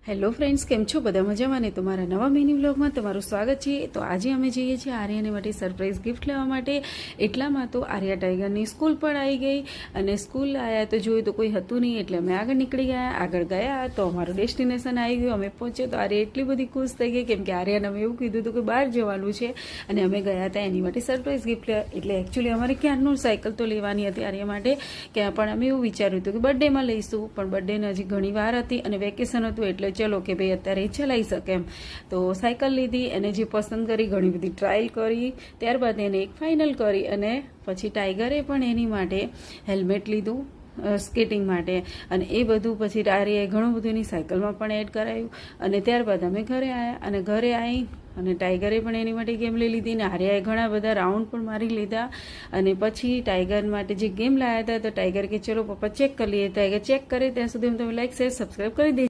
Hello friends, કેમ છો? બધા મજામાં ને? તમારા નવા મિની વ્લોગમાં તમારું સ્વાગત છે. તો આજે અમે જઈએ છીએ આર્યાને માટે સરપ્રાઈઝ ગિફ્ટ લેવા માટે. એટલામાં તો આર્યા ટાઈગરની સ્કૂલ પણ આવી ગઈ અને સ્કૂલ આવ્યા તો જોયું તો કોઈ હતું નહીં, એટલે અમે આગળ નીકળી ગયા. આગળ ગયા તો અમારું ડેસ્ટિનેશન આવી ગયું. અમે પહોંચ્યો તો આર્યા એટલી બધી ખુશ થઈ ગઈ, કેમ કે આર્યાને અમે એવું કીધું હતું કે બહાર જવાનું છે અને અમે ગયા હતા એની માટે સરપ્રાઈઝ ગિફ્ટ લેવા. એટલે એકચ્યુઅલી અમારે ક્યારનું સાયકલ તો લેવાની હતી આર્યા માટે, ક્યાં પણ અમે એવું વિચાર્યું હતું કે બર્થડેમાં લઈશું, પણ બર્થડેને હજી ઘણી વાર હતી અને વેકેશન હતું, એટલે ચલો કે ભાઈ અત્યારે ચલાવી શકે એમ. તો સાયકલ લીધી, એને જે પસંદ કરી, ઘણી બધી ટ્રાયલ કરી, ત્યારબાદ એને એક ફાઇનલ કરી અને પછી ટાઈગરે પણ એની માટે હેલ્મેટ લીધું સ્કેટિંગ માટે, અને એ બધું પછી આર્યાએ ઘણું બધું એની સાયકલમાં પણ એડ કરાયું. અને ત્યારબાદ અમે ઘરે આવ્યા અને ઘરે આવી અને ટાઈગરે પણ એની માટે ગેમ લઈ લીધી ને આર્યાએ ઘણા બધા રાઉન્ડ પણ મારી લીધા. અને પછી ટાઈગર માટે જે ગેમ લાવ્યા હતા તો ટાઈગર કે ચલો પપ્પા ચેક કરી લઈએ. ટાઈગર ચેક કરે ત્યાં સુધી તમે લાઈક શેર સબસ્ક્રાઈબ કરી દેજો.